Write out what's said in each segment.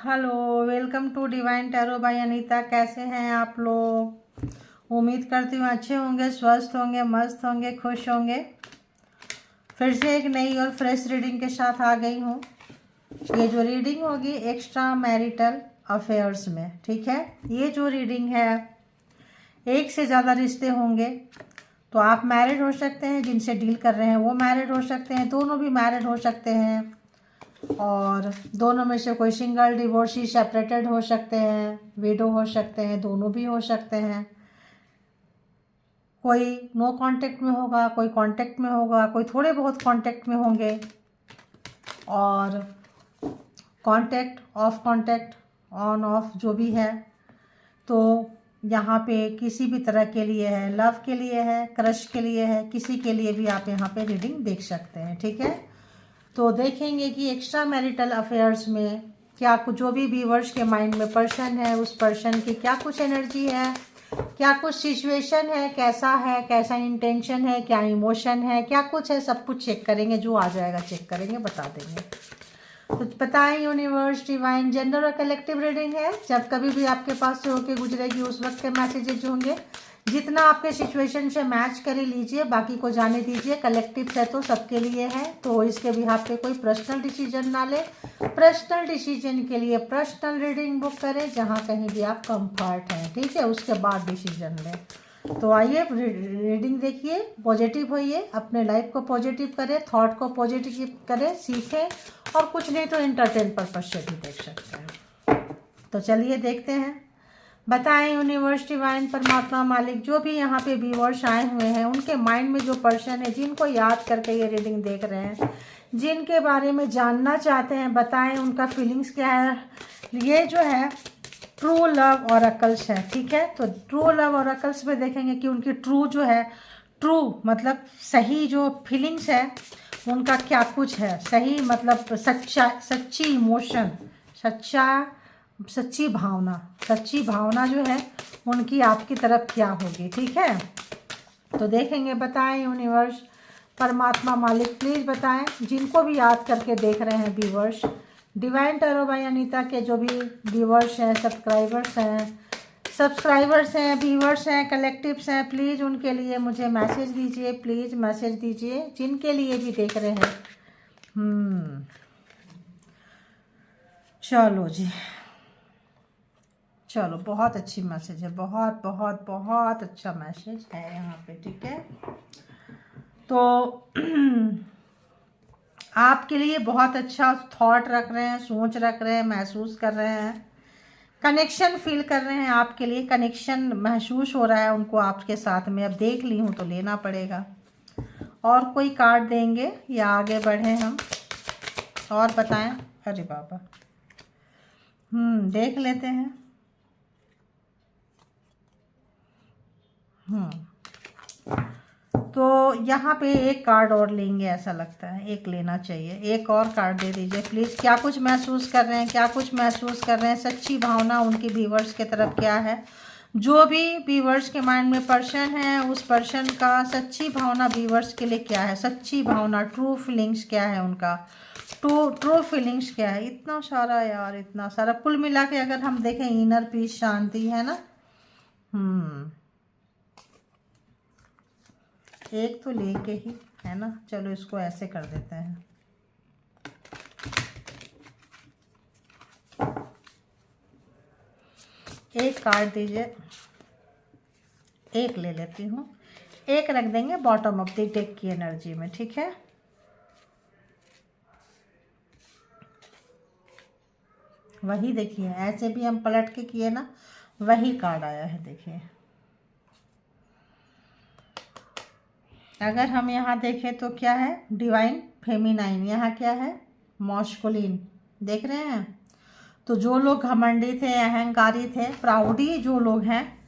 Hello, welcome to divine tarot by Anita. कैसे हैं आप लोग? उम्मीद करती हूँ अच्छे होंगे, स्वस्थ होंगे, मस्त होंगे, खुश होंगे। फिर से एक नई और फ्रेश रीडिंग के साथ आ गई हूँ। ये जो रीडिंग होगी एक्स्ट्रा मैरिटल अफेयर्स में, ठीक है। ये जो रीडिंग है, एक से ज़्यादा रिश्ते होंगे। तो आप मैरिड हो सकते हैं, जिनसे डील कर रहे हैं वो मैरिड हो सकते हैं, दोनों भी मैरिड हो सकते हैं, और दोनों में से कोई सिंगल, डिवोर्सी, सेपरेटेड हो सकते हैं, विडो हो सकते हैं, दोनों भी हो सकते हैं। कोई नो कांटेक्ट में होगा, कोई कांटेक्ट में होगा, कोई थोड़े बहुत कांटेक्ट में होंगे, और contact, of contact, on off जो भी है। तो यहाँ पे किसी भी तरह के लिए है, लव के लिए है, क्रश के लिए है, किसी के लिए भी आप यहाँ पे रीडिंग देख सकते हैं, ठीक है। तो देखेंगे कि एक्स्ट्रा मैरिटल अफेयर्स में क्या कुछ, जो भी व्यूअर्स के माइंड में पर्सन है, उस पर्सन की क्या कुछ एनर्जी है, क्या कुछ सिचुएशन है, कैसा इंटेंशन है, क्या इमोशन है, क्या कुछ है, सब कुछ चेक करेंगे। जो आ जाएगा चेक करेंगे, बता देंगे। तो बताएं यूनिवर्स, डिवाइन, जनरल और कलेक्टिव रीडिंग है। जब कभी भी आपके पास से होके गुजरेगी उस वक्त के मैसेजेज होंगे। जितना आपके सिचुएशन से मैच कर लीजिए, बाकी को जाने दीजिए। कलेक्टिव है तो सबके लिए है, तो इसके बिहाफ पे कोई पर्सनल डिसीजन ना ले। पर्सनल डिसीजन के लिए पर्सनल रीडिंग बुक करें, जहाँ कहीं भी आप कंफर्ट हैं, ठीक है, उसके बाद डिसीजन लें। तो आइए रीडिंग देखिए, पॉजिटिव होइए, अपने लाइफ को पॉजिटिव करें, थॉट को पॉजिटिव करें, सीखें, और कुछ नहीं तो एंटरटेन पर्पज से भी देख सकते हैं। तो चलिए देखते हैं। बताएं यूनिवर्स, डिवाइन, परमात्मा, मालिक, जो भी यहाँ पे व्यूअर्स आए हुए हैं, उनके माइंड में जो पर्सन है, जिनको याद करके ये रीडिंग देख रहे हैं, जिनके बारे में जानना चाहते हैं, बताएं उनका फीलिंग्स क्या है। ये जो है ट्रू लव ऑरेकल्स है, ठीक है। तो ट्रू लव ऑरेकल्स में देखेंगे कि उनकी ट्रू जो है, ट्रू मतलब सही जो फीलिंग्स है उनका क्या कुछ है। सही मतलब सच्चा, सच्ची इमोशन, सच्ची भावना जो है उनकी आपकी तरफ क्या होगी, ठीक है। तो देखेंगे। बताएं यूनिवर्स, परमात्मा, मालिक, प्लीज़ बताएं, जिनको भी याद करके देख रहे हैं viewers, divine tarot by Anita के जो भी व्यूअर्स हैं, सब्सक्राइबर्स हैं, व्यूअर्स हैं, कलेक्टिव्स हैं, प्लीज़ उनके लिए मुझे मैसेज दीजिए, प्लीज़ मैसेज दीजिए, जिनके लिए भी देख रहे हैं। चलो जी, चलो, बहुत अच्छी मैसेज है, बहुत बहुत बहुत अच्छा मैसेज है यहाँ पे, ठीक है। तो आपके लिए बहुत अच्छा थॉट रख रहे हैं, सोच रख रहे हैं, महसूस कर रहे हैं, कनेक्शन फील कर रहे हैं। आपके लिए कनेक्शन महसूस हो रहा है उनको आपके साथ में। अब देख ली हूँ तो लेना पड़ेगा। और कोई कार्ड देंगे या आगे बढ़े हम और बताएं? अरे बाबा, देख लेते हैं। तो यहाँ पे एक कार्ड और लेंगे, ऐसा लगता है एक लेना चाहिए। एक और कार्ड दे दीजिए प्लीज़। क्या कुछ महसूस कर रहे हैं, क्या कुछ महसूस कर रहे हैं, सच्ची भावना उनकी व्यूअर्स की तरफ क्या है। जो भी व्यूअर्स के माइंड में पर्सन है, उस पर्सन का सच्ची भावना व्यूअर्स के लिए क्या है, सच्ची भावना, ट्रू फीलिंग्स क्या है उनका, ट्रू फीलिंग्स क्या है। इतना सारा यार, इतना सारा, कुल मिला के अगर हम देखें, इनर पीस, शांति है ना। एक तो लेके ही है ना। चलो इसको ऐसे कर देते हैं। एक कार्ड दीजिए, एक ले लेती हूँ, एक रख देंगे बॉटम ऑफ द डेक की एनर्जी में, ठीक है। वही देखिए, ऐसे भी हम पलट के किए ना, वही कार्ड आया है, देखिए। अगर हम यहाँ देखें तो क्या है, डिवाइन फेमिनाइन, यहाँ क्या है, मॉस्कुलिन, देख रहे हैं। तो जो लोग घमंडी थे, अहंकारी थे, प्राउडी जो लोग हैं,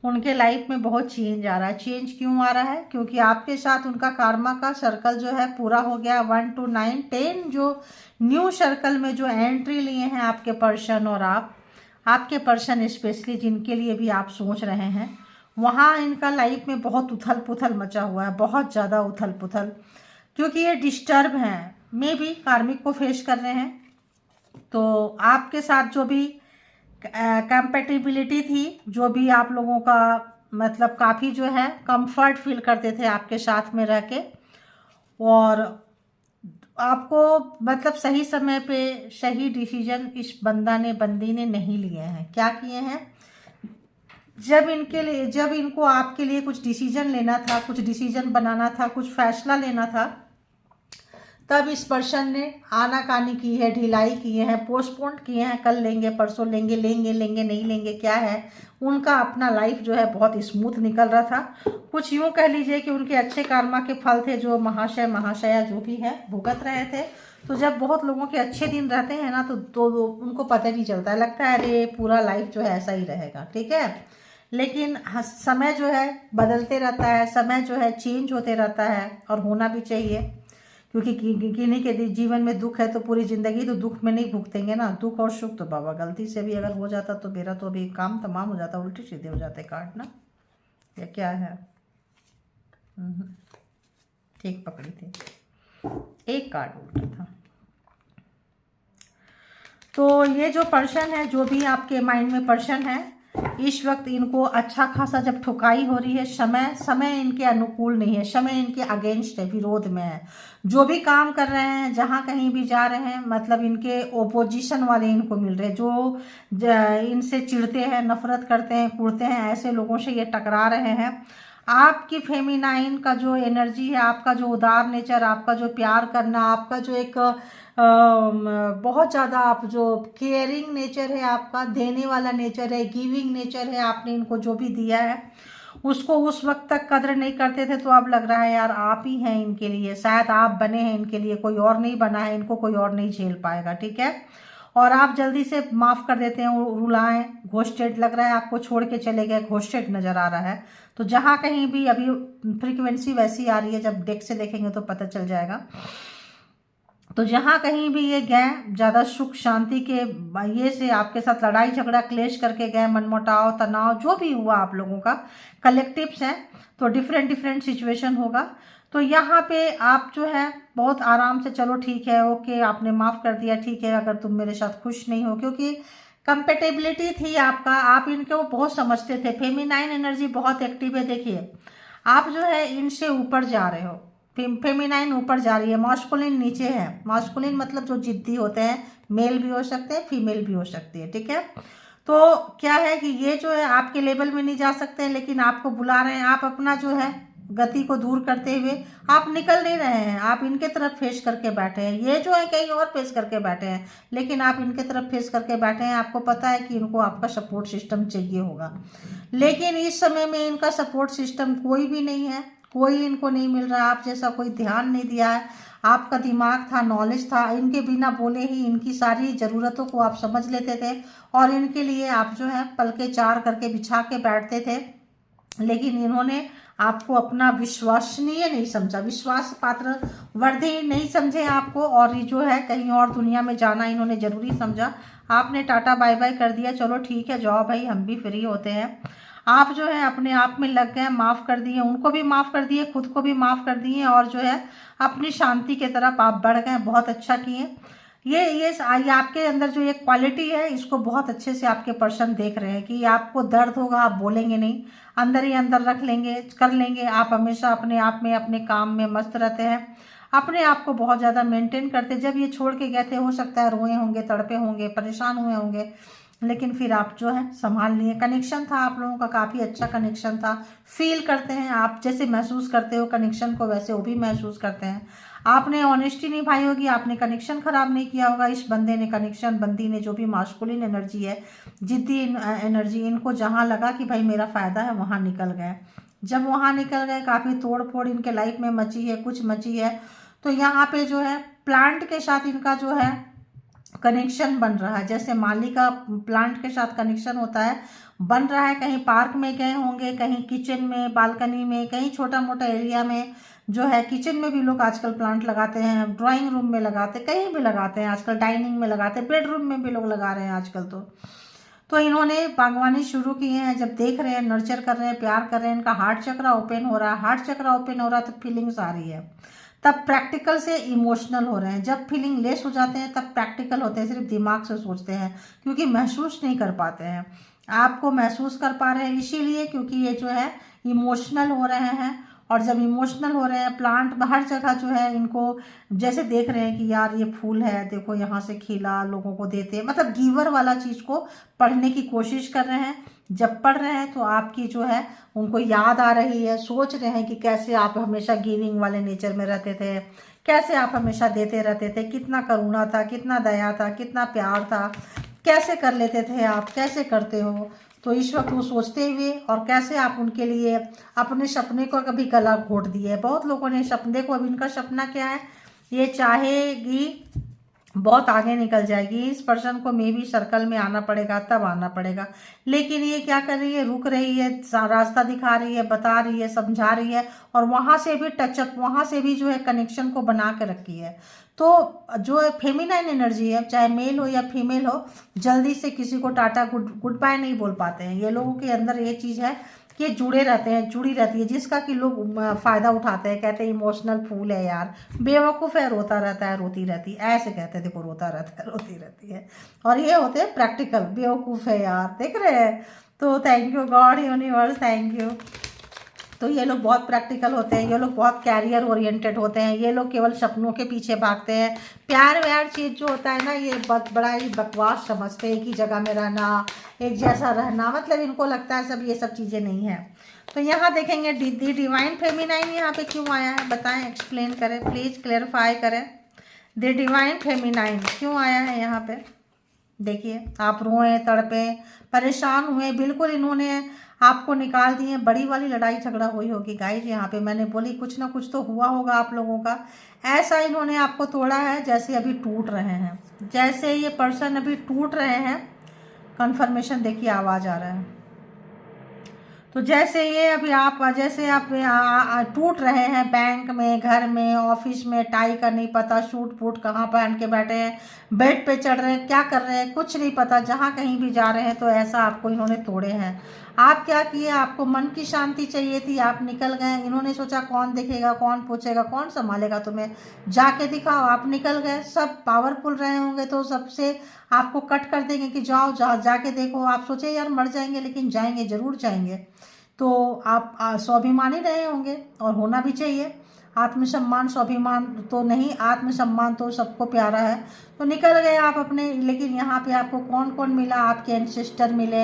उनके लाइफ में बहुत चेंज आ रहा है। चेंज क्यों आ रहा है? क्योंकि आपके साथ उनका कार्मा का सर्कल जो है पूरा हो गया। 1 to 9 10 जो न्यू सर्कल में जो एंट्री लिए हैं आपके पर्सन, और आपके पर्सन स्पेशली जिनके लिए भी आप सोच रहे हैं, वहाँ इनका लाइफ में बहुत उथल पुथल मचा हुआ है, बहुत ज़्यादा उथल पुथल, क्योंकि ये डिस्टर्ब हैं, मे भी कार्मिक को फेस कर रहे हैं, तो आपके साथ जो भी कंपेटिबिलिटी थी, जो भी आप लोगों का मतलब काफ़ी जो है कंफर्ट फील करते थे आपके साथ में रह के, और आपको मतलब सही समय पे सही डिसीजन इस बंदी ने नहीं लिए हैं। क्या किए हैं, जब इनको आपके लिए कुछ डिसीजन लेना था, कुछ डिसीजन बनाना था, कुछ फैसला लेना था, तब इस पर्सन ने आनाकानी की है, ढिलाई किए हैं, पोस्टपोन किए हैं, कल लेंगे, परसों लेंगे, लेंगे लेंगे नहीं लेंगे। क्या है, उनका अपना लाइफ जो है बहुत स्मूथ निकल रहा था। कुछ यूँ कह लीजिए कि उनके अच्छे कर्मा के फल थे जो महाशया जो भी है भुगत रहे थे। तो जब बहुत लोगों के अच्छे दिन रहते हैं ना, तो उनको पता नहीं चलता है, लगता है अरे पूरा लाइफ जो है ऐसा ही रहेगा, ठीक है। लेकिन समय जो है बदलते रहता है, समय जो है चेंज होते रहता है, और होना भी चाहिए, क्योंकि किन्हीं के जीवन में दुख है तो पूरी जिंदगी तो दुख में नहीं भुगतेंगे ना। दुख और सुख तो बाबा गलती से भी अगर हो जाता तो मेरा तो अभी काम तमाम हो जाता, उल्टे सीधे हो जाते कार्ड ना। ये क्या है, ठीक पकड़ी थी, एक कार्ड उल्टा था। तो ये जो पर्सन है, जो भी आपके माइंड में पर्सन है, इस वक्त इनको अच्छा खासा जब ठुकाई हो रही है, समय इनके अनुकूल नहीं है, समय इनके अगेंस्ट है, विरोध में है। जो भी काम कर रहे हैं, जहां कहीं भी जा रहे हैं, मतलब इनके ओपोजिशन वाले इनको मिल रहे हैं, जो इनसे चिढ़ते हैं, नफरत करते हैं, कुड़ते हैं, ऐसे लोगों से ये टकरा रहे हैं। आपकी फेमिनाइन का जो एनर्जी है, आपका जो उदार नेचर, आपका जो प्यार करना, आपका जो एक बहुत ज़्यादा आप जो केयरिंग नेचर है, आपका देने वाला नेचर है, गिविंग नेचर है, आपने इनको जो भी दिया है उसको उस वक्त तक कदर नहीं करते थे। तो अब लग रहा है यार आप ही हैं इनके लिए, शायद आप बने हैं इनके लिए, कोई और नहीं बना है, इनको कोई और नहीं झेल पाएगा, ठीक है। और आप जल्दी से माफ़ कर देते हैं, रुलाएं, घोस्टेड लग रहा है, आपको छोड़ के चले गए, घोस्टेड नज़र आ रहा है। तो जहाँ कहीं भी अभी फ्रीक्वेंसी वैसी आ रही है, जब डेक से देखेंगे तो पता चल जाएगा। तो जहाँ कहीं भी ये गए, ज़्यादा सुख शांति के ये से आपके साथ लड़ाई झगड़ा क्लेश करके गए, मनमुटाव तनाव जो भी हुआ आप लोगों का कलेक्टिव्स हैं, तो डिफरेंट सिचुएशन होगा। तो यहाँ पे आप जो है बहुत आराम से, चलो ठीक है, ओके, आपने माफ़ कर दिया, ठीक है, अगर तुम मेरे साथ खुश नहीं हो, क्योंकि कंपेटेबिलिटी थी आपका, आप इनको बहुत समझते थे, फेमिनाइन एनर्जी बहुत एक्टिव है। देखिए आप जो है इनसे ऊपर जा रहे हो, फेमिनाइन ऊपर जा रही है, मास्कुलिन नीचे है। मास्कुलिन मतलब जो जिद्दी होते हैं, मेल भी हो सकते हैं, फीमेल भी हो सकती है, ठीक है। तो क्या है कि ये जो है आपके लेवल में नहीं जा सकते, लेकिन आपको बुला रहे हैं, आप अपना जो है गति को दूर करते हुए आप निकल नहीं रहे हैं, आप इनके तरफ फेस करके बैठे हैं। ये जो है कहीं और फेस करके बैठे हैं, लेकिन आप इनके तरफ फेस करके बैठे हैं। आपको पता है कि इनको आपका सपोर्ट सिस्टम चाहिए होगा, लेकिन इस समय में इनका सपोर्ट सिस्टम कोई भी नहीं है, कोई इनको नहीं मिल रहा, आप जैसा कोई ध्यान नहीं दिया है। आपका दिमाग था, नॉलेज था, इनके बिना बोले ही इनकी सारी ज़रूरतों को आप समझ लेते थे, और इनके लिए आप जो है पलके चार करके बिछा के बैठते थे। लेकिन इन्होंने आपको अपना विश्वसनीय नहीं समझा, विश्वास पात्र वर्दी नहीं समझे आपको, और ये जो है कहीं और दुनिया में जाना इन्होंने जरूरी समझा। आपने टाटा बाय बाय कर दिया, चलो ठीक है जाओ भाई, हम भी फ्री होते हैं। आप जो है अपने आप में लग गए, माफ़ कर दिए, उनको भी माफ़ कर दिए, खुद को भी माफ़ कर दिए, और जो है अपनी शांति की तरफ आप बढ़ गए। बहुत अच्छा किए। ये आपके अंदर जो एक क्वालिटी है, इसको बहुत अच्छे से आपके पर्सन देख रहे हैं कि आपको दर्द होगा, आप बोलेंगे नहीं, अंदर ही अंदर रख लेंगे, कर लेंगे। आप हमेशा अपने आप में, अपने काम में मस्त रहते हैं, अपने आप को बहुत ज़्यादा मेंटेन करते। जब ये छोड़ के गए थे, हो सकता है रोए होंगे, तड़पे होंगे, परेशान हुए होंगे, लेकिन फिर आप जो है संभाल लिए। कनेक्शन था आप लोगों का, काफ़ी अच्छा कनेक्शन था। फील करते हैं आप, जैसे महसूस करते हो कनेक्शन को, वैसे वो भी महसूस करते हैं। आपने ऑनेस्टी निभाई होगी, आपने कनेक्शन खराब नहीं किया होगा। इस बंदे ने, कनेक्शन बंदी ने, जो भी मास्कुलिन एनर्जी है, जिद्दी एनर्जी, इनको जहाँ लगा कि भाई मेरा फ़ायदा है, वहाँ निकल गए। जब वहाँ निकल गए, काफ़ी तोड़ फोड़ इनके लाइफ में मची है, कुछ मची है। तो यहाँ पे जो है प्लांट के साथ इनका जो है कनेक्शन बन रहा है, जैसे माली का प्लांट के साथ कनेक्शन होता है, बन रहा है। कहीं पार्क में गए होंगे, कहीं किचन में, बालकनी में, कहीं छोटा मोटा एरिया में जो है, किचन में भी लोग आजकल प्लांट लगाते हैं, ड्राइंग रूम में लगाते, कहीं भी लगाते हैं आजकल, डाइनिंग में लगाते, बेडरूम में भी लोग लगा रहे हैं आजकल। तो इन्होंने बागवानी शुरू की है, जब देख रहे हैं, नर्चर कर रहे हैं, प्यार कर रहे हैं, इनका हार्ट चक्र ओपन हो रहा है। हार्ट चक्र ओपन हो रहा है तो फीलिंग्स आ रही है। तब प्रैक्टिकल से इमोशनल हो रहे हैं। जब फीलिंग लेस हो जाते हैं तब प्रैक्टिकल होते हैं, सिर्फ दिमाग से सोचते हैं, क्योंकि महसूस नहीं कर पाते हैं। आपको महसूस कर पा रहे हैं इसीलिए क्योंकि ये जो है इमोशनल हो रहे हैं। और जब इमोशनल हो रहे हैं, प्लांट हर जगह जो है इनको जैसे देख रहे हैं कि यार ये फूल है, देखो यहाँ से खिला, लोगों को देते हैं, मतलब गिवर वाला चीज़ को पढ़ने की कोशिश कर रहे हैं। जब पढ़ रहे हैं तो आपकी जो है उनको याद आ रही है, सोच रहे हैं कि कैसे आप हमेशा गिविंग वाले नेचर में रहते थे, कैसे आप हमेशा देते रहते थे, कितना करुणा था, कितना दया था, कितना प्यार था, कैसे कर लेते थे आप, कैसे करते हो। तो इस वक्त वो सोचते हुए और कैसे आप उनके लिए अपने सपने को कभी गला घोट दिए। बहुत लोगों ने सपने को, अब इनका सपना क्या है, ये चाहेगी बहुत आगे निकल जाएगी, इस पर्सन को मे भी सर्कल में आना पड़ेगा, तब आना पड़ेगा, लेकिन ये क्या कर रही है, रुक रही है, रास्ता दिखा रही है, बता रही है, समझा रही है, और वहाँ से भी टचअप, वहाँ से भी जो है कनेक्शन को बना के रखी है। तो जो फेमिनाइन एनर्जी है, चाहे मेल हो या फीमेल हो, जल्दी से किसी को टाटा गुड बाय नहीं बोल पाते हैं। ये लोगों के अंदर ये चीज़ है कि जुड़े रहते हैं, जुड़ी रहती है, जिसका कि लोग फ़ायदा उठाते हैं, कहते हैं इमोशनल फूल है यार, बेवकूफ़ है, रोता रहता है, रोती रहती है, ऐसे कहते हैं, देखो रोता रहता है, रोती रहती है। और ये होते हैं प्रैक्टिकल, बेवकूफ़ है यार, देख रहे हैं। तो thank you God universe, thank you. तो ये लोग बहुत प्रैक्टिकल होते हैं, ये लोग बहुत कैरियर ओरिएंटेड होते हैं, ये लोग केवल सपनों के पीछे भागते हैं। प्यार व्यार चीज़ जो होता है ना, ये बड़ा ही बकवास समझते हैं, एक ही जगह में रहना, एक जैसा रहना, मतलब इनको लगता है सब ये सब चीज़ें नहीं है। तो यहाँ देखेंगे दी डिवाइन फेमिनाइन यहाँ पे क्यों आया है, बताएं, एक्सप्लेन करें प्लीज़, क्लेरिफाई करें। द डिवाइन फेमिनाइन क्यों आया है यहाँ पे? देखिए, आप रोए, तड़पे, परेशान हुए, बिल्कुल इन्होंने आपको निकाल दिए, बड़ी वाली लड़ाई झगड़ा हुई होगी गाइज। यहाँ पे मैंने बोली कुछ ना कुछ तो हुआ होगा आप लोगों का। ऐसा इन्होंने आपको तोड़ा है जैसे अभी टूट रहे हैं, जैसे ये पर्सन अभी टूट रहे हैं। कन्फर्मेशन देखिए, आवाज़ आ रहा है। तो जैसे ये अभी आप जैसे आप टूट रहे हैं, बैंक में, घर में, ऑफिस में, टाई का नहीं पता, सूट बूट कहाँ पहन के बैठे हैं, बेड पे चढ़ रहे हैं, क्या कर रहे हैं कुछ नहीं पता, जहाँ कहीं भी जा रहे हैं तो ऐसा आपको इन्होंने तोड़े हैं। आप क्या किए, आपको मन की शांति चाहिए थी, आप निकल गए। इन्होंने सोचा कौन देखेगा, कौन पूछेगा, कौन संभालेगा तुम्हें, जाके दिखाओ, आप निकल गए। सब पावरफुल रहे होंगे तो सबसे आपको कट कर देंगे कि जाओ जाके देखो। आप सोचे यार मर जाएंगे, लेकिन जाएंगे, जरूर जाएंगे। तो आप स्वाभिमानी रहे होंगे, और होना भी चाहिए। आत्मसम्मान, स्वाभिमान तो नहीं, आत्मसम्मान तो सबको प्यारा है। तो निकल गए आप अपने, लेकिन यहाँ पे आपको कौन कौन मिला, आपके एंसेस्टर मिले,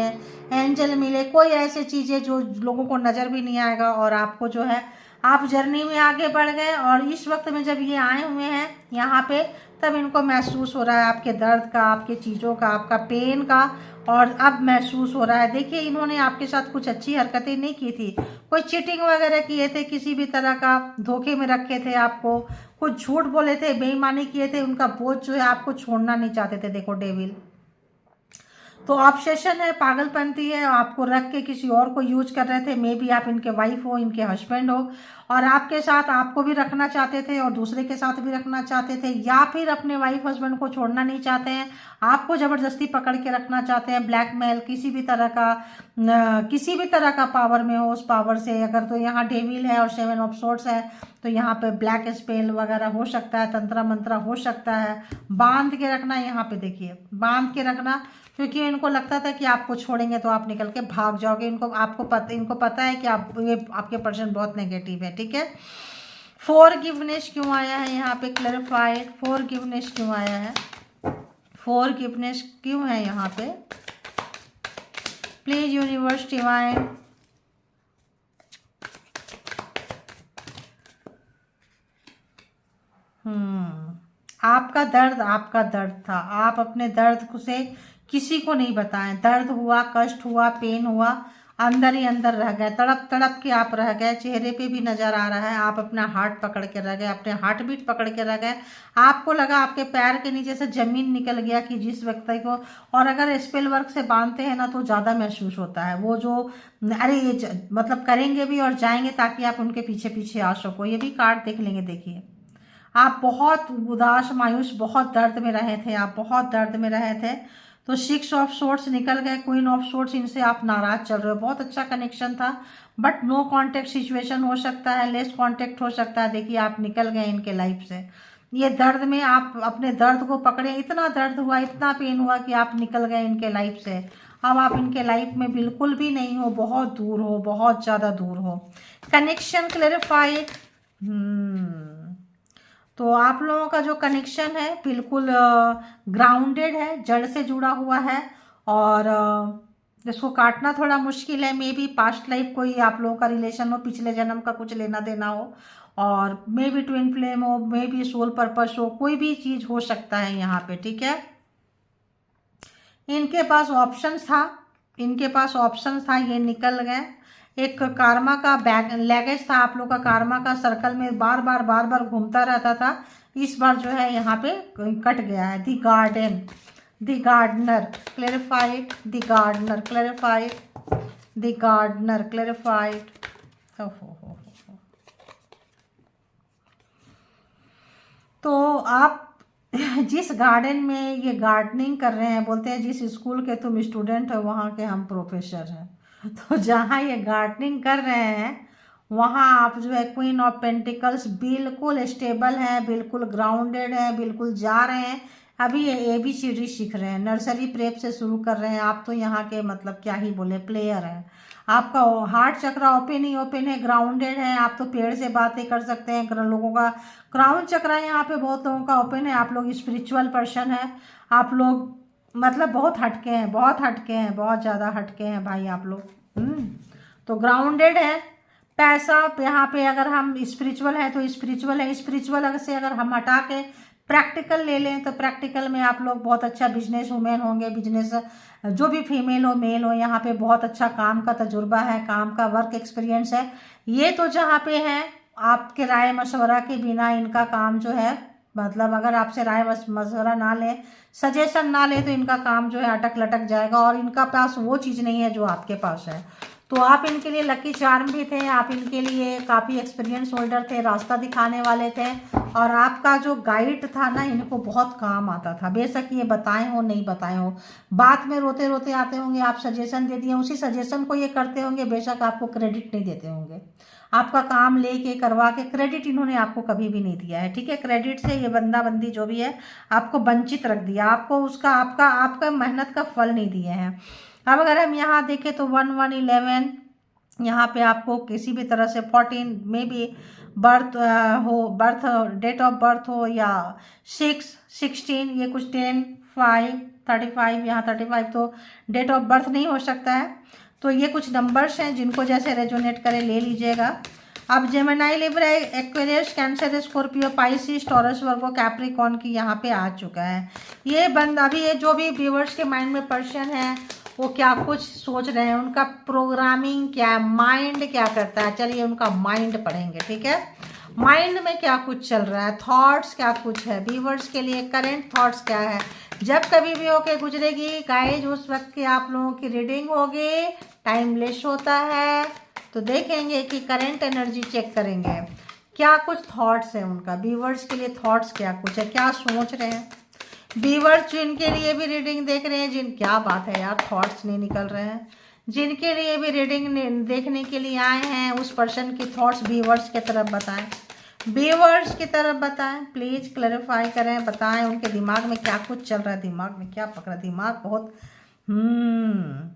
एंजल मिले, कोई ऐसी चीज़ें जो लोगों को नज़र भी नहीं आएगा, और आपको जो है आप जर्नी में आगे बढ़ गए। और इस वक्त में जब ये आए हुए हैं यहाँ पे, तब इनको महसूस हो रहा है आपके दर्द का, आपके चीज़ों का, आपका पेन का, और अब महसूस हो रहा है। देखिए, इन्होंने आपके साथ कुछ अच्छी हरकतें नहीं की थी, कोई चीटिंग वगैरह किए थे, किसी भी तरह का धोखे में रखे थे आपको, कुछ झूठ बोले थे, बेईमानी किए थे, उनका बोझ जो है आपको छोड़ना नहीं चाहते थे। देखो डेविल, तो ऑब्सेशन है, पागलपंती है, आपको रख के किसी और को यूज कर रहे थे। मे बी आप इनके वाइफ हो, इनके हस्बैंड हो, और आपके साथ आपको भी रखना चाहते थे और दूसरे के साथ भी रखना चाहते थे, या फिर अपने वाइफ हस्बैंड को छोड़ना नहीं चाहते हैं, आपको ज़बरदस्ती पकड़ के रखना चाहते हैं। ब्लैकमेल, किसी भी तरह का पावर में हो, उस पावर से अगर, तो यहाँ डेविल है और 7 ऑफ सोर्ड्स है, तो यहाँ पे ब्लैक स्पेल वगैरह हो सकता है, तंत्र मंत्र हो सकता है। बांध के रखना, यहाँ पे देखिए, बांध के रखना, क्योंकि इनको लगता था कि आपको छोड़ेंगे तो आप निकल के भाग जाओगे। इनको पता है कि ये आपके पर्सन बहुत नेगेटिव है, ठीक है। फॉरगिवनेस क्यों आया है यहाँ पे, क्लैरिफाइड, फॉरगिवनेस क्यों आया है, फॉरगिवनेस क्यों है यहाँ पे, प्लीज यूनिवर्स डिवाइन। आपका दर्द था, आप अपने दर्द से किसी को नहीं बताएं। दर्द हुआ, कष्ट हुआ, पेन हुआ, अंदर ही अंदर रह गए, तड़प तड़प के आप रह गए। चेहरे पे भी नजर आ रहा है, आप अपना हार्ट पकड़ के रह गए, अपने हार्ट बीट पकड़ के रह गए। आपको लगा आपके पैर के नीचे से जमीन निकल गया कि जिस व्यक्ति को, और अगर स्पेल वर्क से बांधते हैं ना तो ज़्यादा महसूस होता है वो जो, अरे ये मतलब करेंगे भी और जाएंगे ताकि आप उनके पीछे पीछे आ सको। ये भी कार्ड देख लेंगे, देखिए आप बहुत उदास, मायूस, बहुत दर्द में रहे थे, आप बहुत दर्द में रहे थे। तो 6 ऑफ सोर्ट्स निकल गए, क्वीन ऑफ सोर्ट्स, इनसे आप नाराज चल रहे हो। बहुत अच्छा कनेक्शन था बट नो कांटेक्ट सिचुएशन हो सकता है, लेस कांटेक्ट हो सकता है। देखिए आप निकल गए इनके लाइफ से। ये दर्द में आप अपने दर्द को पकड़े, इतना दर्द हुआ, इतना पेन हुआ कि आप निकल गए इनके लाइफ से। अब आप इनके लाइफ में बिल्कुल भी नहीं हो, बहुत दूर हो, बहुत ज़्यादा दूर हो। Connection clarified. तो आप लोगों का जो कनेक्शन है बिल्कुल ग्राउंडेड है, जड़ से जुड़ा हुआ है, और इसको काटना थोड़ा मुश्किल है। मे बी पास्ट लाइफ कोई आप लोगों का रिलेशन हो, पिछले जन्म का कुछ लेना देना हो, और मे बी ट्विन फ्लेम हो, मे बी सोल पर्पस हो, कोई भी चीज़ हो सकता है यहाँ पे, ठीक है। इनके पास ऑप्शंस था, इनके पास ऑप्शंस था, ये निकल गए। एक कार्मा का बैग लैगेज था, आप लोग का कार्मा का सर्कल में बार बार घूमता रहता था। इस बार जो है यहाँ पे कट गया है। The garden, the gardener clarified, the gardener clarified, the gardener clarified. तो आप जिस गार्डन में ये गार्डनिंग कर रहे हैं, बोलते हैं जिस स्कूल के तुम स्टूडेंट हो वहाँ के हम प्रोफेसर हैं। तो जहाँ ये गार्डनिंग कर रहे हैं वहाँ आप जो है क्वीन ऑफ पेंटिकल्स बिल्कुल स्टेबल हैं, बिल्कुल ग्राउंडेड हैं, बिल्कुल जा रहे हैं। अभी ये ABCD सीख रहे हैं, नर्सरी प्रेप से शुरू कर रहे हैं। आप तो यहाँ के मतलब क्या ही बोले, प्लेयर हैं। आपका हार्ट चक्रा ओपन ही ओपन है, ग्राउंडेड है। आप तो पेड़ से बातें कर सकते हैं। लोगों का क्राउन चक्रा यहाँ पे बहुत लोगों का ओपन है। आप लोग स्पिरिचुअल पर्सन है, आप लोग मतलब बहुत हटके हैं, बहुत हटके हैं, बहुत ज़्यादा हटके हैं भाई आप लोग। तो ग्राउंडेड है। पैसा यहाँ पे अगर हम स्पिरिचुअल है तो स्पिरिचुअल है, स्पिरिचुअल से अगर हम हटा के प्रैक्टिकल ले लें तो प्रैक्टिकल में आप लोग बहुत अच्छा बिजनेस वुमेन होंगे। बिजनेस जो भी फीमेल हो मेल हो, यहाँ पे बहुत अच्छा काम का तजुर्बा है, काम का वर्क एक्सपीरियंस है। ये तो जहाँ पे है आपके राय मशवरा के बिना इनका काम जो है, मतलब अगर आपसे राय मशवरा ना ले, सजेशन ना ले, तो इनका काम जो है अटक लटक जाएगा। और इनका पास वो चीज़ नहीं है जो आपके पास है। तो आप इनके लिए लकी चार्म भी थे, आप इनके लिए काफ़ी एक्सपीरियंस होल्डर थे, रास्ता दिखाने वाले थे। और आपका जो गाइड था ना, इनको बहुत काम आता था। बेशक ये बताए हो नहीं बताए हो, बात में रोते रोते आते होंगे, आप सजेशन दे दिए, उसी सजेशन को ये करते होंगे। बेशक आपको क्रेडिट नहीं देते होंगे, आपका काम लेके करवा के क्रेडिट इन्होंने आपको कभी भी नहीं दिया है, ठीक है। क्रेडिट से ये बंदा बंदी जो भी है आपको वंचित रख दिया, आपको उसका आपका मेहनत का फल नहीं दिए हैं। अब अगर हम यहाँ देखें तो 1111 यहाँ पे आपको किसी भी तरह से 14 में भी birth birth date of birth हो, या 6 16, ये कुछ 10 5 35, यहाँ 35 तो डेट ऑफ बर्थ नहीं हो सकता है। तो ये कुछ नंबर्स हैं, जिनको जैसे रेजोनेट करे ले लीजिएगा। अब Gemini, Libra, Aquarius, Cancer, Scorpio, Pisces, Taurus, Virgo, Capricorn की यहाँ पे आ चुका है। ये बंद अभी ये जो भी व्यूअर्स के माइंड में पर्सन है वो क्या कुछ सोच रहे हैं, उनका प्रोग्रामिंग क्या है, माइंड क्या करता है, चलिए उनका माइंड पढ़ेंगे, ठीक है। माइंड में क्या कुछ चल रहा है, थॉट्स क्या कुछ है, व्यूअर्स के लिए करंट थॉट्स क्या है। जब कभी भी होके गुजरेगी गाइज, उस वक्त की आप लोगों की रीडिंग होगी, टाइमलेस होता है। तो देखेंगे कि करंट एनर्जी चेक करेंगे, क्या कुछ थॉट्स है उनका, व्यूअर्स के लिए थॉट्स क्या कुछ है, क्या सोच रहे हैं। व्यूअर्स जिनके लिए भी रीडिंग देख रहे हैं, क्या बात है यार, थॉट्स नहीं निकल रहे हैं। जिनके लिए भी रीडिंग देखने के लिए आए हैं, उस पर्सन की थॉट्स व्यूअर्स की तरफ बताएं, व्यूअर्स की तरफ बताएं, प्लीज क्लैरिफाई करें, बताएं उनके दिमाग में क्या कुछ चल रहा है, दिमाग में क्या पकड़ा, दिमाग बहुत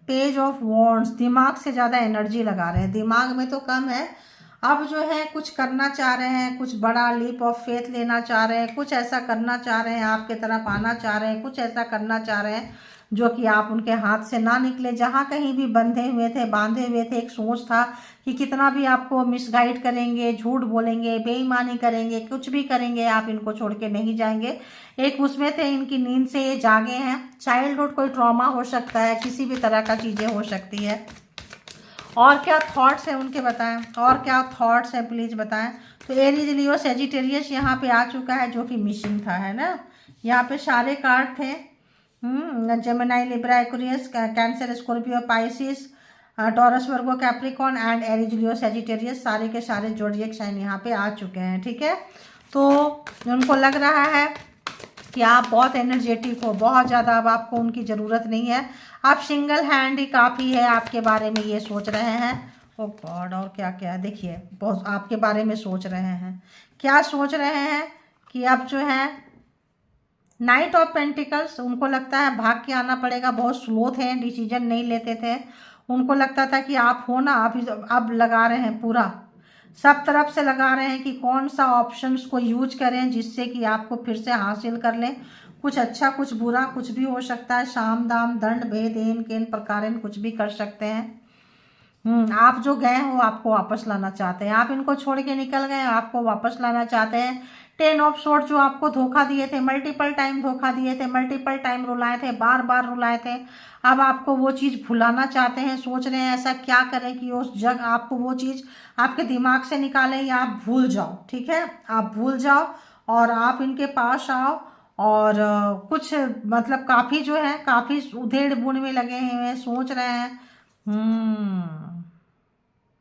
पेज ऑफ वॉन्ड्स, दिमाग से ज़्यादा एनर्जी लगा रहे हैं, दिमाग में तो कम है। अब जो है कुछ करना चाह रहे हैं, कुछ बड़ा लीप ऑफ फेथ लेना चाह रहे हैं, कुछ ऐसा करना चाह रहे हैं, आपके तरफ आना चाह रहे हैं, कुछ ऐसा करना चाह रहे हैं जो कि आप उनके हाथ से ना निकले। जहाँ कहीं भी बंधे हुए थे, बांधे हुए थे, एक सोच था कि कितना भी आपको मिसगाइड करेंगे, झूठ बोलेंगे, बेईमानी करेंगे, कुछ भी करेंगे, आप इनको छोड़ के नहीं जाएंगे। एक उसमें थे, इनकी नींद से ये जागे हैं। चाइल्डहुड कोई ट्रॉमा हो सकता है, किसी भी तरह का चीज़ें हो सकती है। और क्या थॉट्स है उनके बताएं, और क्या थॉट्स है प्लीज़ बताएं। तो एरीज, लियो, सेजिटेरियस यहाँ पे आ चुका है, जो कि मिसिंग था, है ना। यहाँ पे सारे कार्ड थे, Gemini, Libra, Aquarius, Cancer, Scorpio, Pisces, Taurus, Virgo, Capricorn and Aries, Leo, Sagittarius, सारे के सारे ज़ोडिएक साइन यहाँ पे आ चुके हैं, ठीक है। तो उनको लग रहा है कि आप बहुत एनर्जेटिक हो, बहुत ज़्यादा अब आपको उनकी ज़रूरत नहीं है, आप सिंगल हैंड ही काफ़ी है आपके बारे में ये सोच रहे हैं। ओ गॉड, और क्या क्या देखिए, बहुत आपके बारे में सोच रहे हैं। क्या सोच रहे हैं कि अब जो है नाइट ऑफ पेंटिकल्स, उनको लगता है भाग के आना पड़ेगा, बहुत स्लो थे, डिसीजन नहीं लेते थे, उनको लगता था कि आप हो ना, अब लगा रहे हैं पूरा, सब तरफ से लगा रहे हैं कि कौन सा ऑप्शंस को यूज करें जिससे कि आपको फिर से हासिल कर लें। कुछ अच्छा कुछ बुरा कुछ भी हो सकता है, साम दाम दंड भेद एन केन प्रकारेण कुछ भी कर सकते हैं। आप जो गए हो आपको वापस लाना चाहते हैं, आप इनको छोड़ के निकल गए, आपको वापस लाना चाहते हैं। 10 ऑफ सोर्ड जो आपको धोखा दिए थे, मल्टीपल टाइम धोखा दिए थे, मल्टीपल टाइम रुलाए थे, बार बार रुलाए थे, अब आपको वो चीज़ भुलाना चाहते हैं। सोच रहे हैं ऐसा क्या करें कि उस जगह आपको वो चीज़ आपके दिमाग से निकालें या आप भूल जाओ। ठीक है, आप भूल जाओ और आप इनके पास आओ और कुछ मतलब काफ़ी जो है काफ़ी उधेड़ बुन में लगे हैं, सोच रहे हैं।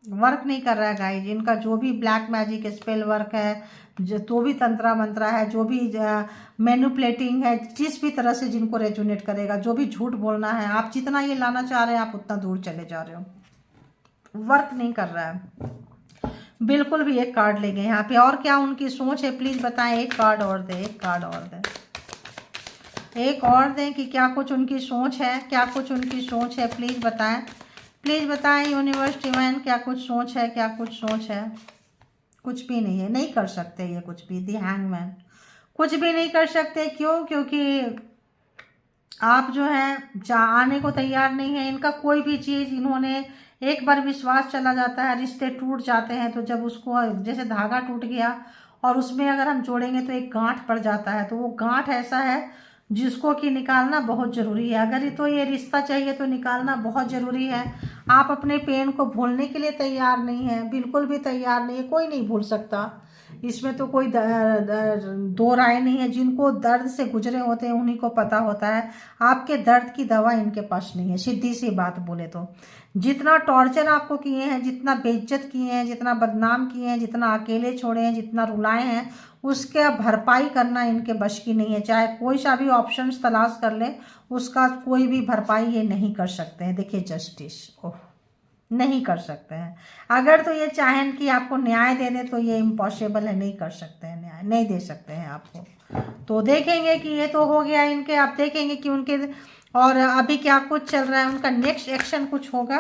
वर्क नहीं कर रहा है गाइज, इनका जो भी ब्लैक मैजिक स्पेल वर्क है, जो भी तंत्रा मंत्रा है, जो भी मैनिपुलेटिंग है, जिस भी तरह से जिनको रेजोनेट करेगा, जो भी झूठ बोलना है, आप जितना ये लाना चाह रहे हैं आप उतना दूर चले जा रहे हो, वर्क नहीं कर रहा है बिल्कुल भी। एक कार्ड ले गए यहाँ पे, और क्या उनकी सोच है प्लीज बताएं। एक कार्ड और दे, एक कार्ड और दे, एक और दें कि क्या कुछ उनकी सोच है, क्या कुछ उनकी सोच है, प्लीज बताएं, प्लीज बताएं यूनिवर्स डिवाइन, क्या कुछ सोच है, क्या कुछ सोच है। कुछ भी नहीं है, नहीं कर सकते ये कुछ भी। दी हैंगमैन, कुछ भी नहीं कर सकते। क्यों? क्योंकि आप जो है आने को तैयार नहीं है। इनका कोई भी चीज़, इन्होंने एक बार विश्वास चला जाता है, रिश्ते टूट जाते हैं, तो जब उसको जैसे धागा टूट गया और उसमें अगर हम जोड़ेंगे तो एक गांठ पड़ जाता है, तो वो गांठ ऐसा है जिसको कि निकालना बहुत ज़रूरी है। अगर तो ये रिश्ता चाहिए तो निकालना बहुत ज़रूरी है। आप अपने पेन को भूलने के लिए तैयार नहीं है, बिल्कुल भी तैयार नहीं है, कोई नहीं भूल सकता, इसमें तो कोई दो राय नहीं है। जिनको दर्द से गुजरे होते हैं उन्हीं को पता होता है। आपके दर्द की दवा इनके पास नहीं है, सीधी सी बात बोले तो। जितना टॉर्चर आपको किए हैं, जितना बेइज्जत किए हैं, जितना बदनाम किए हैं, जितना अकेले छोड़े हैं, जितना रुलाए हैं, उसका भरपाई करना इनके बश की नहीं है। चाहे कोई सा भी ऑप्शंस तलाश कर ले, उसका कोई भी भरपाई ये नहीं कर सकते हैं। देखिए जस्टिस, ओह, नहीं कर सकते हैं। अगर तो ये चाहें कि आपको न्याय दे दें तो ये इम्पॉसिबल है, नहीं कर सकते हैं, न्याय नहीं दे सकते हैं आपको। तो देखेंगे कि ये तो हो गया इनके, आप देखेंगे कि उनके और अभी क्या कुछ चल रहा है। उनका नेक्स्ट एक्शन कुछ होगा,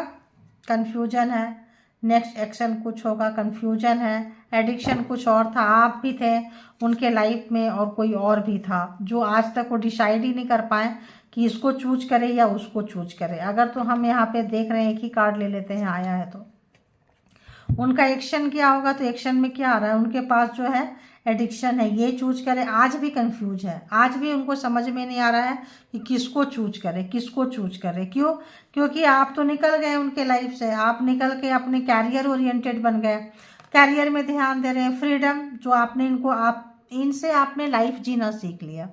कन्फ्यूजन है, नेक्स्ट एक्शन कुछ होगा, कन्फ्यूजन है। एडिक्शन कुछ और था, आप भी थे उनके लाइफ में और कोई और भी था, जो आज तक वो डिसाइड ही नहीं कर पाए कि इसको चूज करे या उसको चूज करे। अगर तो हम यहाँ पे देख रहे हैं, एक ही कार्ड ले लेते हैं, आया है तो उनका एक्शन क्या होगा। तो एक्शन में क्या आ रहा है, उनके पास जो है एडिक्शन है, ये चूज करे। आज भी कंफ्यूज है, आज भी उनको समझ में नहीं आ रहा है कि किसको चूज करे, किसको चूज करे। क्यों? क्योंकि आप तो निकल गए उनके लाइफ से, आप निकल के अपने कैरियर ओरिएंटेड बन गए, कैरियर में ध्यान दे रहे हैं। फ्रीडम जो आपने इनको, आप इनसे आपने लाइफ जीना सीख लिया।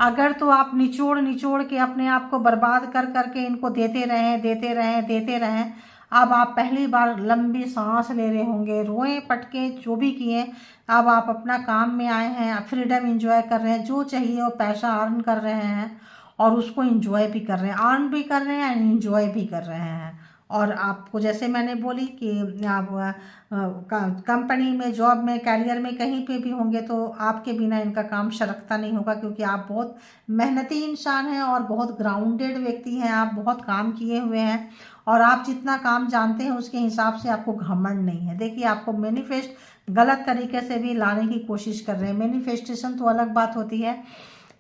अगर तो आप निचोड़ निचोड़ के अपने आप को बर्बाद कर करके इनको देते रहें, देते रहें, देते रहें, अब आप पहली बार लंबी सांस ले रहे होंगे, रोए पटके जो भी किए, अब आप अपना काम में आए हैं, फ्रीडम एंजॉय कर रहे हैं, जो चाहिए वो पैसा अर्न कर रहे हैं और उसको एंजॉय भी कर रहे हैं, अर्न भी कर रहे हैं, एंजॉय भी कर रहे हैं। और आपको जैसे मैंने बोली कि आप कंपनी में, जॉब में, कैरियर में कहीं पे भी होंगे तो आपके बिना इनका काम सरकता नहीं होगा, क्योंकि आप बहुत मेहनती इंसान हैं और बहुत ग्राउंडेड व्यक्ति हैं। आप बहुत काम किए हुए हैं और आप जितना काम जानते हैं उसके हिसाब से आपको घमंड नहीं है। देखिए, आपको मैनिफेस्ट गलत तरीके से भी लाने की कोशिश कर रहे हैं। मैनिफेस्टेशन तो अलग बात होती है,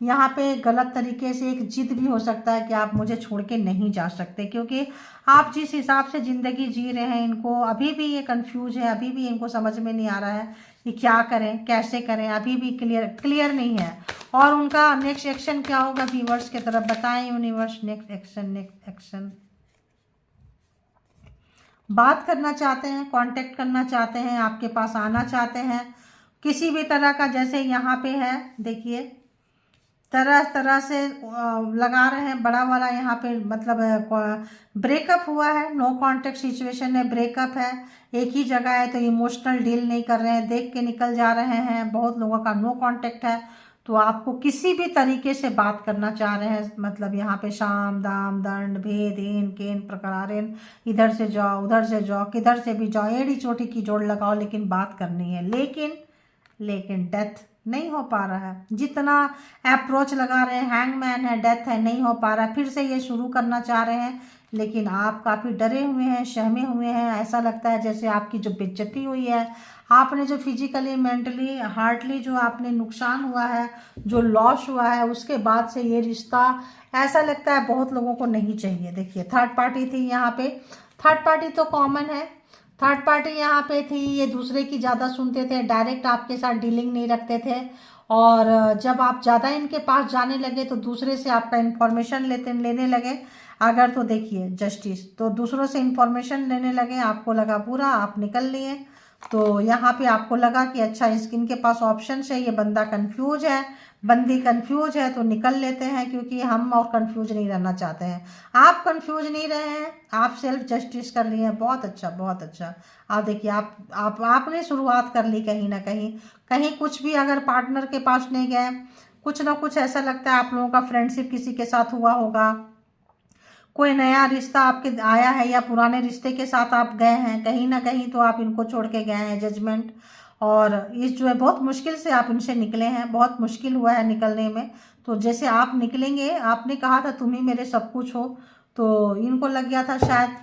यहाँ पे गलत तरीके से एक जिद भी हो सकता है कि आप मुझे छोड़ के नहीं जा सकते, क्योंकि आप जिस हिसाब से ज़िंदगी जी रहे हैं, इनको अभी भी ये कंफ्यूज है, अभी भी इनको समझ में नहीं आ रहा है कि क्या करें, कैसे करें, अभी भी क्लियर नहीं है। और उनका नेक्स्ट एक्शन क्या होगा, व्यूअर्स की तरफ बताएं universe. Next action, next action, बात करना चाहते हैं, कांटेक्ट करना चाहते हैं, आपके पास आना चाहते हैं किसी भी तरह का। जैसे यहाँ पे है, देखिए तरह तरह से लगा रहे हैं, बड़ा वाला यहाँ पे मतलब ब्रेकअप हुआ है, नो कांटेक्ट सिचुएशन है, ब्रेकअप है, एक ही जगह है, तो इमोशनल डील नहीं कर रहे हैं, देख के निकल जा रहे हैं। बहुत लोगों का नो कांटेक्ट है, तो आपको किसी भी तरीके से बात करना चाह रहे हैं, मतलब यहाँ पे साम दाम दंड भेद इन केन प्रकारेन, इधर से जाओ उधर से जाओ किधर से भी जाओ, एड़ी चोटी की जोड़ लगाओ, लेकिन बात करनी है। लेकिन डेथ नहीं हो पा रहा है। जितना अप्रोच लगा रहे हैं, हैंगमैन है, डेथ है, नहीं हो पा रहा है। फिर से ये शुरू करना चाह रहे हैं, लेकिन आप काफ़ी डरे हुए हैं, सहमे हुए हैं। ऐसा लगता है जैसे आपकी जो बेइज्जती हुई है, आपने जो फिजिकली मेंटली हार्टली जो आपने नुकसान हुआ है, जो लॉस हुआ है, उसके बाद से ये रिश्ता ऐसा लगता है बहुत लोगों को नहीं चाहिए। देखिए थर्ड पार्टी थी यहाँ पे, थर्ड पार्टी तो कॉमन है। थर्ड पार्टी यहाँ पे थी, ये दूसरे की ज़्यादा सुनते थे, डायरेक्ट आपके साथ डीलिंग नहीं रखते थे। और जब आप ज़्यादा इनके पास जाने लगे तो दूसरे से आपका इन्फॉर्मेशन लेने लगे। अगर तो देखिए जस्टिस, तो दूसरों से इन्फॉर्मेशन लेने लगे, आपको लगा बुरा, आप निकल लिए। तो यहाँ पे आपको लगा कि अच्छा इनके पास ऑप्शन है, ये बंदा कंफ्यूज है, बंदी कंफ्यूज है, तो निकल लेते हैं, क्योंकि हम और कंफ्यूज नहीं रहना चाहते हैं। आप कंफ्यूज नहीं रहे हैं, आप सेल्फ जस्टिस कर लिए हैं। बहुत अच्छा, बहुत अच्छा। आप देखिए, आपने शुरुआत कर ली कहीं ना कहीं। कहीं कुछ भी अगर पार्टनर के पास नहीं गए, कुछ ना कुछ ऐसा लगता है आप लोगों का फ्रेंडशिप किसी के साथ हुआ होगा, कोई नया रिश्ता आपके आया है, या पुराने रिश्ते के साथ आप गए हैं कहीं ना कहीं, तो आप इनको छोड़ के गए हैं जजमेंट। और इस जो है बहुत मुश्किल से आप इनसे निकले हैं, बहुत मुश्किल हुआ है निकलने में। तो जैसे आप निकलेंगे, आपने कहा था तुम ही मेरे सब कुछ हो, तो इनको लग गया था शायद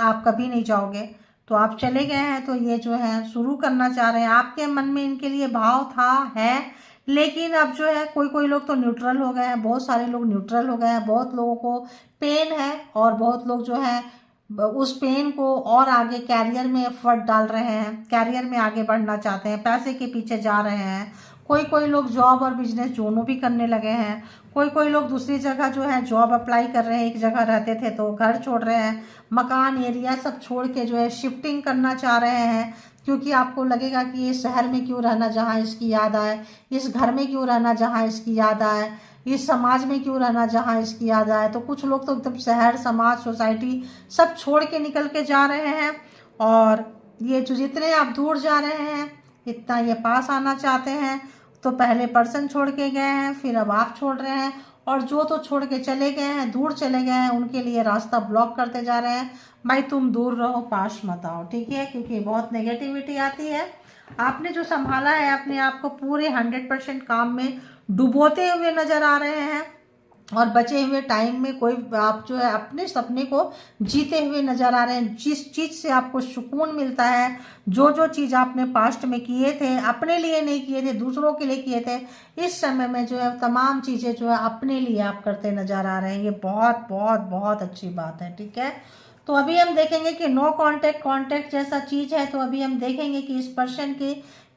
आप कभी नहीं जाओगे, तो आप चले गए हैं। तो ये जो है शुरू करना चाह रहे हैं, आपके मन में इनके लिए भाव था, है, लेकिन अब जो है कोई कोई लोग तो न्यूट्रल हो गए हैं, बहुत सारे लोग न्यूट्रल हो गए हैं, बहुत लोगों को पेन है, और बहुत लोग जो है उस पेन को और आगे कैरियर में एफर्ट डाल रहे हैं, कैरियर में आगे बढ़ना चाहते हैं, पैसे के पीछे जा रहे हैं। कोई कोई लोग जॉब और बिजनेस दोनों भी करने लगे हैं। कोई कोई लोग दूसरी जगह जो है जॉब अप्लाई कर रहे हैं, एक जगह रहते थे तो घर छोड़ रहे हैं, मकान एरिया सब छोड़ के जो है शिफ्टिंग करना चाह रहे हैं। क्योंकि आपको लगेगा कि ये शहर में क्यों रहना जहाँ इसकी याद आए, इस घर में क्यों रहना जहाँ इसकी याद आए, इस समाज में क्यों रहना जहाँ इसकी याद आए। तो कुछ लोग तो एकदम शहर समाज सोसाइटी सब छोड़ के निकल के जा रहे हैं। और ये जो जितने आप दूर जा रहे हैं, इतना ये पास आना चाहते हैं। तो पहले पर्सन छोड़ के गए हैं, फिर अब आप छोड़ रहे हैं, और जो तो छोड़ के चले गए हैं, दूर चले गए हैं, उनके लिए रास्ता ब्लॉक करते जा रहे हैं। भाई तुम दूर रहो, पास मत आओ, ठीक है, क्योंकि बहुत नेगेटिविटी आती है। आपने जो संभाला है अपने आप को पूरे 100% काम में डुबोते हुए नजर आ रहे हैं, और बचे हुए टाइम में कोई आप जो है अपने सपने को जीते हुए नजर आ रहे हैं। जिस चीज़ से आपको सुकून मिलता है, जो जो चीज़ आपने पास्ट में किए थे, अपने लिए नहीं किए थे, दूसरों के लिए किए थे, इस समय में जो है तमाम चीज़ें जो है अपने लिए आप करते नजर आ रहे हैं। ये बहुत बहुत बहुत अच्छी बात है, ठीक है। तो अभी हम देखेंगे कि नो कांटेक्ट, कांटेक्ट जैसा चीज़ है, तो अभी हम देखेंगे कि इस पर्सन की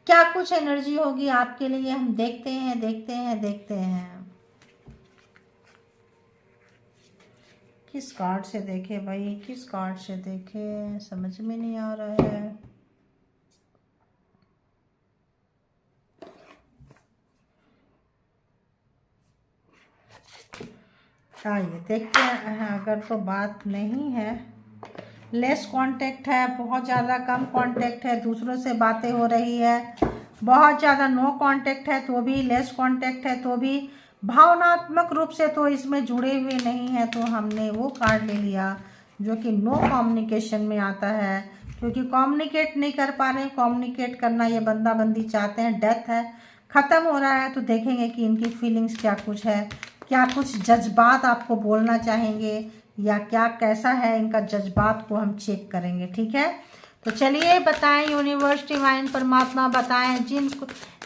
क्या कुछ एनर्जी होगी आपके लिए। हम देखते हैं, देखते हैं, देखते हैं। किस कार्ड से देखे भाई, किस कार्ड से देखे, समझ में नहीं आ रहा है। आइए देखते हैं। अगर तो बात नहीं है, लेस कांटेक्ट है, बहुत ज़्यादा कम कांटेक्ट है, दूसरों से बातें हो रही है, बहुत ज़्यादा नो कांटेक्ट है तो भी, लेस कांटेक्ट है तो भी, भावनात्मक रूप से तो इसमें जुड़े हुए नहीं है, तो हमने वो कार्ड ले लिया जो कि नो कम्युनिकेशन में आता है। क्योंकि कम्युनिकेट नहीं कर पा रहे हैं, कम्युनिकेट करना ये बंदा बंदी चाहते हैं, डेथ है, ख़त्म हो रहा है। तो देखेंगे कि इनकी फीलिंग्स क्या कुछ है, क्या कुछ जज्बात आपको बोलना चाहेंगे, या क्या कैसा है इनका जज्बात को हम चेक करेंगे, ठीक है। तो चलिए बताएं, यूनिवर्स डिवाइन परमात्मा बताएं,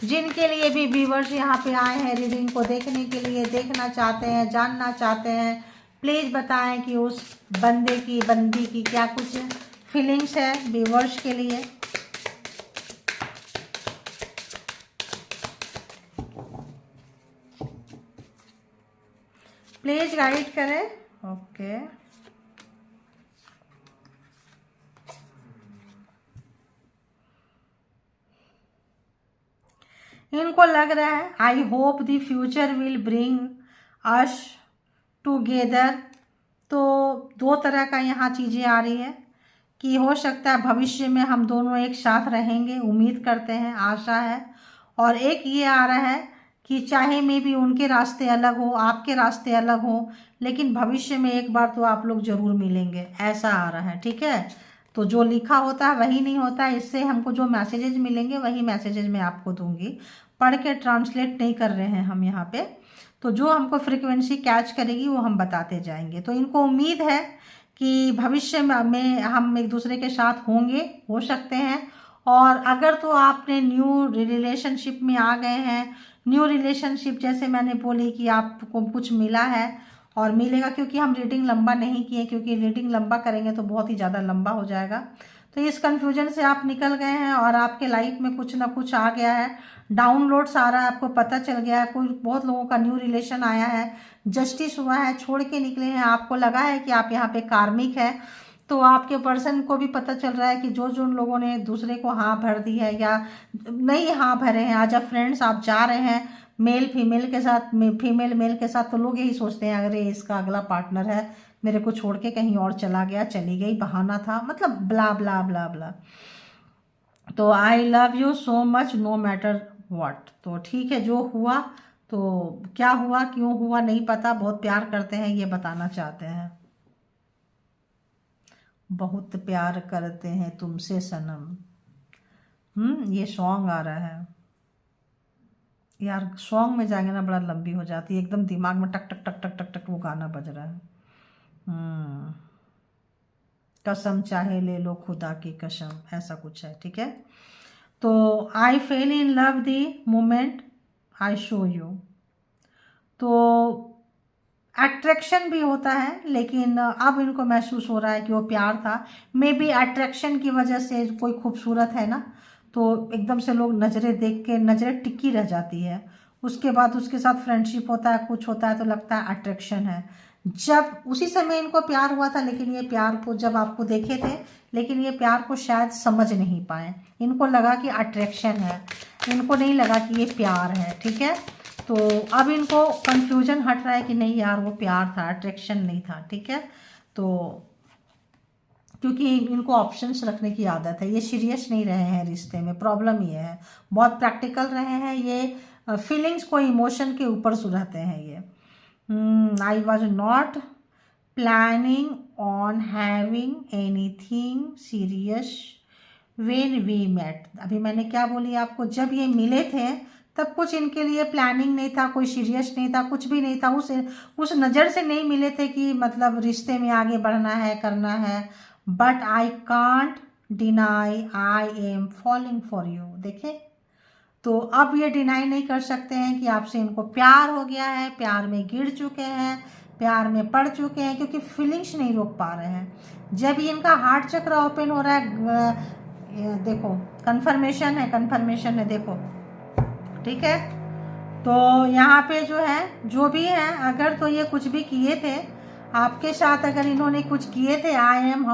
जिनके लिए भी व्यूवर्स यहाँ पे आए हैं रीडिंग को देखने के लिए, देखना चाहते हैं, जानना चाहते हैं, प्लीज़ बताएं कि उस बंदे की बंदी की क्या कुछ फीलिंग्स है व्यूवर्स के लिए। प्लीज़ गाइड करें। ओके, इनको लग रहा है I hope the future will bring us together. तो दो तरह का यहाँ चीज़ें आ रही है कि हो सकता है भविष्य में हम दोनों एक साथ रहेंगे, उम्मीद करते हैं, आशा है। और एक ये आ रहा है कि चाहे मे भी उनके रास्ते अलग हो, आपके रास्ते अलग हो, लेकिन भविष्य में एक बार तो आप लोग जरूर मिलेंगे, ऐसा आ रहा है। ठीक है, तो जो लिखा होता है वही नहीं होता है, इससे हमको जो मैसेजेस मिलेंगे वही मैसेजेस मैं आपको दूंगी, पढ़ के ट्रांसलेट नहीं कर रहे हैं हम यहाँ पे। तो जो हमको फ्रिक्वेंसी कैच करेगी वो हम बताते जाएंगे। तो इनको उम्मीद है कि भविष्य में हम एक दूसरे के साथ होंगे, हो सकते हैं। और अगर तो आपने न्यू रिलेशनशिप में आ गए हैं, न्यू रिलेशनशिप जैसे मैंने बोली कि आपको कुछ मिला है और मिलेगा, क्योंकि हम रीडिंग लंबा नहीं किए, क्योंकि रीडिंग लंबा करेंगे तो बहुत ही ज़्यादा लंबा हो जाएगा। तो इस कन्फ्यूजन से आप निकल गए हैं और आपके लाइफ में कुछ ना कुछ आ गया है, डाउनलोड सारा आपको पता चल गया है। कोई बहुत लोगों का न्यू रिलेशन आया है, जस्टिस हुआ है, छोड़ के निकले हैं, आपको लगा है कि आप यहाँ पे कार्मिक है। तो आपके पर्सन को भी पता चल रहा है कि जो जो उन लोगों ने दूसरे को हाँ भर दी है या नहीं हाँ भरे हैं, आज आप फ्रेंड्स आप जा रहे हैं मेल फीमेल के साथ, फीमेल मेल के साथ, तो लोग यही सोचते हैं अरे इसका अगला पार्टनर है, मेरे को छोड़ के कहीं और चला गया, चली गई, बहाना था, मतलब ब्ला ब्ला ब्ला ब्ला। तो I love you so much no matter what. तो ठीक है, जो हुआ तो क्या हुआ, क्यों हुआ नहीं पता, बहुत प्यार करते हैं ये बताना चाहते हैं। बहुत प्यार करते हैं तुमसे सनम। ये सॉन्ग आ रहा है यार, सॉन्ग में जाएंगे ना बड़ा लंबी हो जाती है, एकदम दिमाग में टक टक टक टक टक टक वो गाना बज रहा है। कसम चाहे ले लो खुदा की कसम, ऐसा कुछ है। ठीक है, तो I fell in love the moment I saw you. तो अट्रैक्शन भी होता है, लेकिन अब इनको महसूस हो रहा है कि वो प्यार था। मे बी अट्रैक्शन की वजह से कोई खूबसूरत है ना, तो एकदम से लोग नज़रें देख के नज़रें टिकी रह जाती है, उसके बाद उसके साथ फ्रेंडशिप होता है, कुछ होता है तो लगता है अट्रैक्शन है। जब उसी समय इनको प्यार हुआ था, लेकिन ये प्यार को जब आपको देखे थे, लेकिन ये प्यार को शायद समझ नहीं पाए, इनको लगा कि अट्रैक्शन है, इनको नहीं लगा कि ये प्यार है। ठीक है, तो अब इनको कंफ्यूजन हट रहा है कि नहीं यार वो प्यार था, अट्रैक्शन नहीं था। ठीक है, तो क्योंकि इनको ऑप्शंस रखने की आदत है, ये सीरियस नहीं रहे हैं रिश्ते में, प्रॉब्लम ये है, बहुत प्रैक्टिकल रहे हैं ये, फीलिंग्स को इमोशन के ऊपर सुलझाते हैं ये। I was not planning on having anything serious when we met. अभी मैंने क्या बोली आपको, जब ये मिले थे तब कुछ इनके लिए प्लानिंग नहीं था, कोई सीरियस नहीं था, कुछ भी नहीं था, उस नज़र से नहीं मिले थे कि मतलब रिश्ते में आगे बढ़ना है, करना है। But I can't deny I am falling for you. देखे, तो अब ये डिनाई नहीं कर सकते हैं कि आपसे इनको प्यार हो गया है, प्यार में गिर चुके हैं, प्यार में पड़ चुके हैं, क्योंकि फीलिंग्स नहीं रोक पा रहे हैं। जब ही इनका हार्ट चक्र ओपन हो रहा है, देखो कन्फर्मेशन है, कन्फर्मेशन है, देखो। ठीक है, तो यहाँ पे जो है जो भी है, अगर तो ये कुछ भी किए थे आपके साथ, अगर इन्होंने कुछ किए थे, I am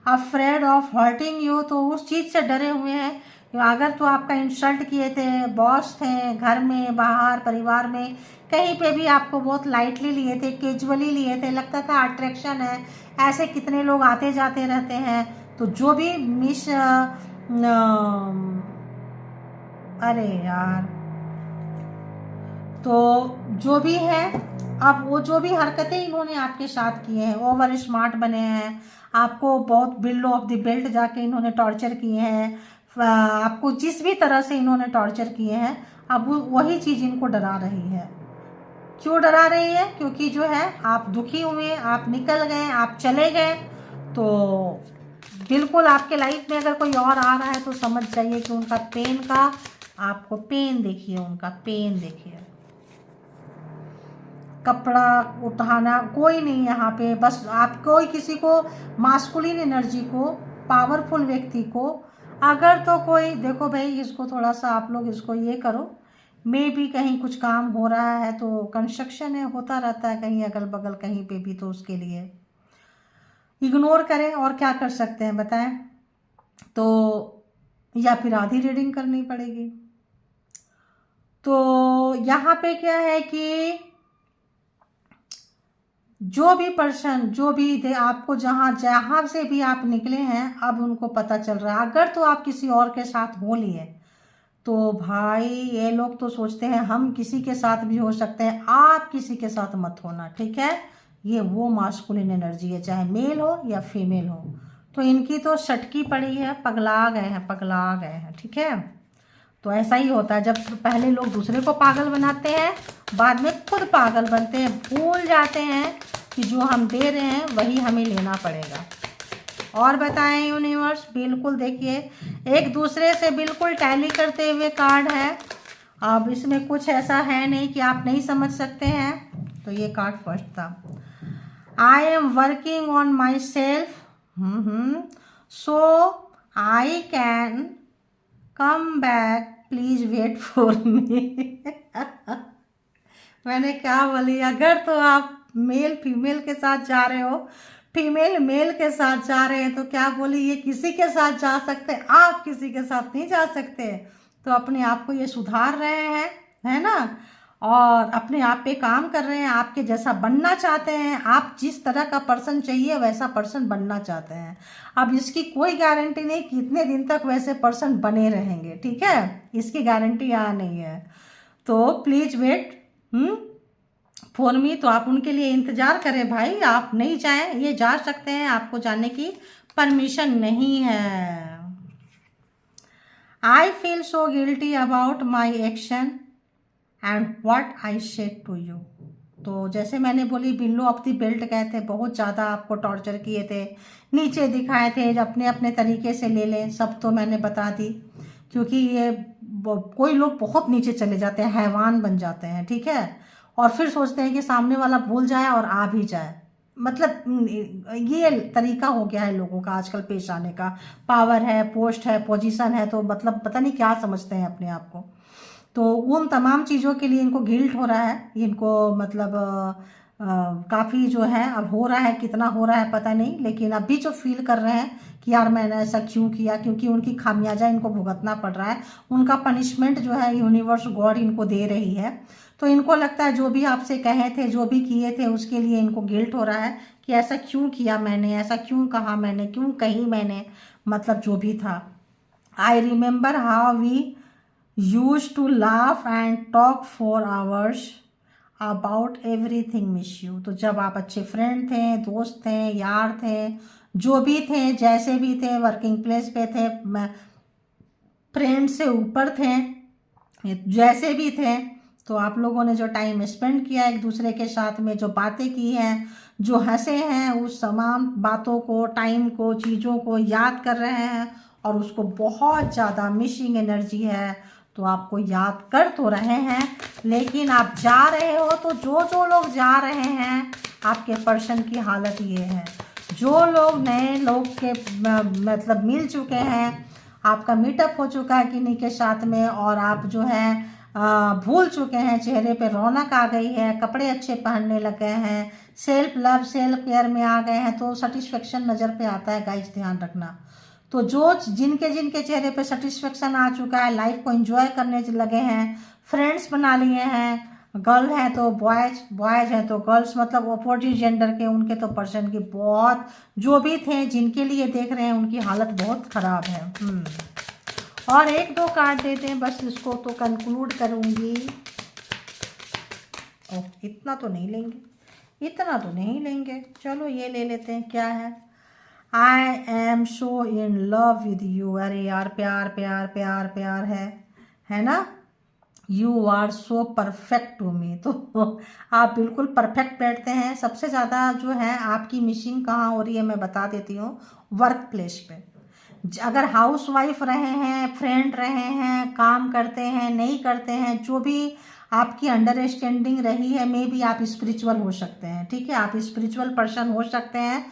afraid of hurting you, तो उस चीज़ से डरे हुए हैं। अगर तो आपका इंसल्ट किए थे, बॉस थे, घर में बाहर परिवार में कहीं पे भी आपको बहुत लाइटली लिए थे, कैजुअली लिए थे, लगता था अट्रैक्शन है, ऐसे कितने लोग आते जाते रहते हैं। तो जो भी अरे यार, तो जो भी है, अब वो जो भी हरकतें इन्होंने आपके साथ किए हैं, ओवर स्मार्ट बने हैं, आपको बहुत बिलो ऑफ द बेल्ट जाके इन्होंने टॉर्चर किए हैं, आपको जिस भी तरह से इन्होंने टॉर्चर किए हैं, अब वही चीज़ इनको डरा रही है। क्यों डरा रही है? क्योंकि जो है आप दुखी हुए, आप निकल गए, आप चले गए, तो बिल्कुल आपके लाइफ में अगर कोई और आ रहा है तो समझ जाइए कि उनका पेन का, आपको पेन देखिए, उनका पेन देखिए। कपड़ा उठाना कोई नहीं यहाँ पे, बस आप कोई किसी को मास्कुलिन एनर्जी को, पावरफुल व्यक्ति को, अगर तो कोई देखो भाई, इसको थोड़ा सा आप लोग इसको ये करो, मे भी कहीं कुछ काम हो रहा है तो कंस्ट्रक्शन है, होता रहता है कहीं अगल बगल कहीं पे भी, तो उसके लिए इग्नोर करें, और क्या कर सकते हैं बताएं। तो या फिर आधी रीडिंग करनी पड़ेगी। तो यहाँ पे क्या है कि जो भी पर्सन, जो भी आपको जहाँ से भी आप निकले हैं, अब उनको पता चल रहा है, अगर तो आप किसी और के साथ हो लिए तो भाई ये लोग तो सोचते हैं हम किसी के साथ भी हो सकते हैं, आप किसी के साथ मत होना, ठीक है। ये वो मास्कुलिन एनर्जी है, चाहे मेल हो या फीमेल हो। तो इनकी तो सटकी पड़ी है, पगला गए हैं, पगला गए हैं, ठीक है। तो ऐसा ही होता है, जब पहले लोग दूसरे को पागल बनाते हैं, बाद में खुद पागल बनते हैं, भूल जाते हैं कि जो हम दे रहे हैं वही हमें लेना पड़ेगा। और बताएं यूनिवर्स, बिल्कुल देखिए एक दूसरे से बिल्कुल टैली करते हुए कार्ड है। अब इसमें कुछ ऐसा है नहीं कि आप नहीं समझ सकते हैं। तो ये कार्ड फर्स्ट था, I am working on myself, so I can come back, please wait for me. मैंने क्या बोली, अगर तो आप मेल फीमेल के साथ जा रहे हो, फीमेल मेल के साथ जा रहे हैं, तो क्या बोली, ये किसी के साथ जा सकते, आप किसी के साथ नहीं जा सकते। तो अपने आप को ये सुधार रहे हैं, है ना, और अपने आप पे काम कर रहे हैं, आपके जैसा बनना चाहते हैं, आप जिस तरह का पर्सन चाहिए वैसा पर्सन बनना चाहते हैं। अब इसकी कोई गारंटी नहीं कितने दिन तक वैसे पर्सन बने रहेंगे, ठीक है, इसकी गारंटी यहाँ नहीं है। तो प्लीज वेट फॉर मी, तो आप उनके लिए इंतजार करें भाई, आप नहीं जाएं, ये जा सकते हैं, आपको जाने की परमिशन नहीं है। I feel so guilty about my action and what I said to you. तो जैसे मैंने बोली, बिल्लो ऑफ द बेल्ट गए थे, बहुत ज़्यादा आपको टॉर्चर किए थे, नीचे दिखाए थे, अपने अपने तरीके से ले लें, सब तो मैंने बता दी, क्योंकि ये कोई लोग बहुत नीचे चले जाते हैं, हैवान बन जाते हैं, ठीक है, और फिर सोचते हैं कि सामने वाला भूल जाए और आ भी जाए। मतलब ये तरीका हो गया है लोगों का आजकल पेश आने का, पावर है, पोस्ट है, पोजीशन है, तो मतलब पता नहीं क्या समझते हैं अपने आप को। तो उन तमाम चीज़ों के लिए इनको गिल्ट हो रहा है, इनको मतलब काफ़ी जो है, अब हो रहा है, कितना हो रहा है पता नहीं, लेकिन अभी जो फील कर रहे हैं कि यार मैंने ऐसा क्यों किया, क्योंकि उनकी खामियाजा इनको भुगतना पड़ रहा है, उनका पनिशमेंट जो है यूनिवर्स गॉड इनको दे रही है। तो इनको लगता है जो भी आपसे कहे थे, जो भी किए थे, उसके लिए इनको गिल्ट हो रहा है कि ऐसा क्यों किया मैंने, ऐसा क्यों कहा मैंने, क्यों कही मैंने, मतलब जो भी था। I remember how we used to laugh and talk for hours about everything miss you। तो जब आप अच्छे फ्रेंड थे, दोस्त थे, यार थे, जो भी थे, जैसे भी थे, वर्किंग प्लेस पे थे, फ्रेंड से ऊपर थे, जैसे भी थे, तो आप लोगों ने जो टाइम स्पेंड किया एक दूसरे के साथ में, जो बातें की हैं, जो हंसे हैं, उस तमाम बातों को, टाइम को, चीज़ों को याद कर रहे हैं, और उसको बहुत ज़्यादा मिसिंग एनर्जी है। तो आपको याद कर तो रहे हैं, लेकिन आप जा रहे हो, तो जो जो लोग जा रहे हैं, आपके पर्सन की हालत ये है। जो लोग नए लोग के मतलब मिल चुके हैं, आपका मीटअप हो चुका है किन्हीं के साथ में, और आप जो है भूल चुके हैं, चेहरे पे रौनक आ गई है, कपड़े अच्छे पहनने लग गए हैं, सेल्फ लव, सेल्फ केयर में आ गए हैं, तो सेटिस्फेक्शन नज़र पे आता है गाइस, ध्यान रखना। तो जो जिनके जिनके चेहरे पे सेटिस्फेक्शन आ चुका है, लाइफ को एंजॉय करने लगे हैं, फ्रेंड्स बना लिए हैं, गर्ल है तो बॉयज, बॉयज हैं तो गर्ल्स, मतलब अपोजिट जेंडर के, उनके तो पर्सन की बहुत, जो भी थे जिनके लिए देख रहे हैं, उनकी हालत बहुत ख़राब है। और एक दो कार्ड देते हैं बस, इसको तो कंक्लूड करूँगी। ओह, इतना तो नहीं लेंगे, इतना तो नहीं लेंगे, चलो ये ले लेते हैं, क्या है, I am so in love with you. अरे यार, प्यार प्यार प्यार प्यार है ना। You are so perfect to me. तो आप बिल्कुल परफेक्ट बैठते हैं। सबसे ज़्यादा जो है आपकी मिसिंग कहाँ हो रही है, मैं बता देती हूँ, वर्क प्लेस पे। अगर हाउस वाइफ रहे हैं, फ्रेंड रहे हैं, काम करते हैं, नहीं करते हैं, जो भी आपकी अंडरस्टैंडिंग रही है, मे बी आप स्पिरिचुअल हो सकते हैं, ठीक है, आप स्पिरिचुअल पर्सन हो सकते हैं।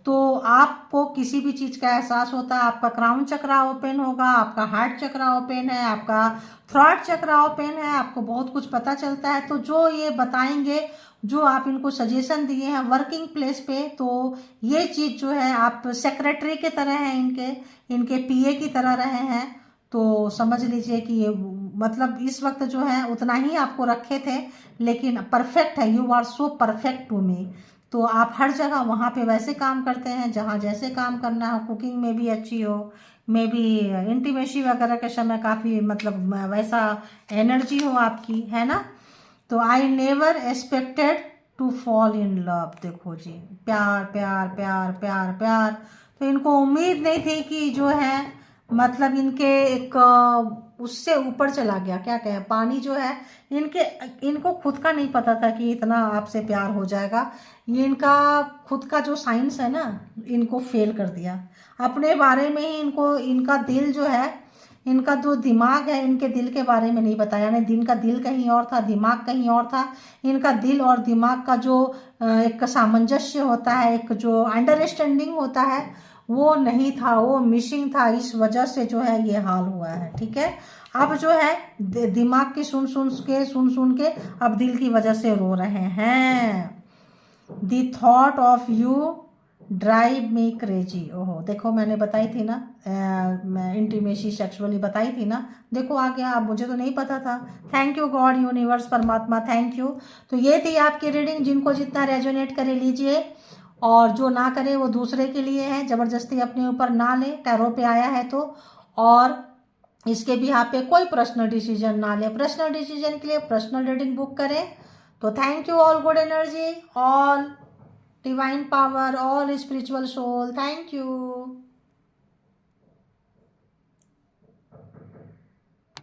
तो आपको किसी भी चीज़ का एहसास होता है, आपका क्राउन चक्रा ओपन होगा, आपका हार्ट चक्रा ओपन है, आपका थ्रॉट चक्रा ओपन है, आपको बहुत कुछ पता चलता है। तो जो ये बताएंगे, जो आप इनको सजेशन दिए हैं वर्किंग प्लेस पे, तो ये चीज़ जो है, आप सेक्रेटरी की तरह हैं, इनके पीए की तरह रहे हैं। तो समझ लीजिए कि ये मतलब इस वक्त जो है उतना ही आपको रखे थे, लेकिन परफेक्ट है। You are so perfect to me. तो आप हर जगह वहाँ पे वैसे काम करते हैं जहाँ जैसे काम करना हो, कुकिंग में भी अच्छी हो, मे बी इंटीमेसी वगैरह के समय काफ़ी मतलब वैसा एनर्जी हो आपकी, है ना। तो I never expected to fall in love, देखो जी, प्यार प्यार प्यार प्यार प्यार। तो इनको उम्मीद नहीं थी कि जो है मतलब इनके एक उससे ऊपर चला गया, क्या कहें, पानी जो है इनको खुद का नहीं पता था कि इतना आपसे प्यार हो जाएगा। ये इनका खुद का जो साइंस है ना, इनको फेल कर दिया अपने बारे में ही। इनको इनका दिल जो है, इनका जो दिमाग है, इनके दिल के बारे में नहीं बताया, यानी दिन का दिल कहीं और था, दिमाग कहीं और था। इनका दिल और दिमाग का जो एक सामंजस्य होता है, एक जो अंडरस्टैंडिंग होता है, वो नहीं था, वो मिसिंग था। इस वजह से जो है ये हाल हुआ है, ठीक है। अब जो है दिमाग की सुन सुन के अब दिल की वजह से रो रहे हैं। The thought of you drive me crazy. ओहो, देखो मैंने बताई थी ना, मैं इंटीमेसी सेक्सुअली बताई थी ना, देखो आ गया। अब मुझे तो नहीं पता था। थैंक यू गॉड, यूनिवर्स, परमात्मा, थैंक यू। तो ये थी आपकी रीडिंग। जिनको जितना रेजोनेट करे लीजिए, और जो ना करे वो दूसरे के लिए है, ज़बरदस्ती अपने ऊपर ना ले, टैरो पे आया है तो। और इसके भी यहाँ पे कोई पर्सनल डिसीजन ना ले। पर्सनल डिसीजन के लिए पर्सनल रीडिंग बुक करें। तो thank you all good energy, all divine power, all spiritual soul, thank you.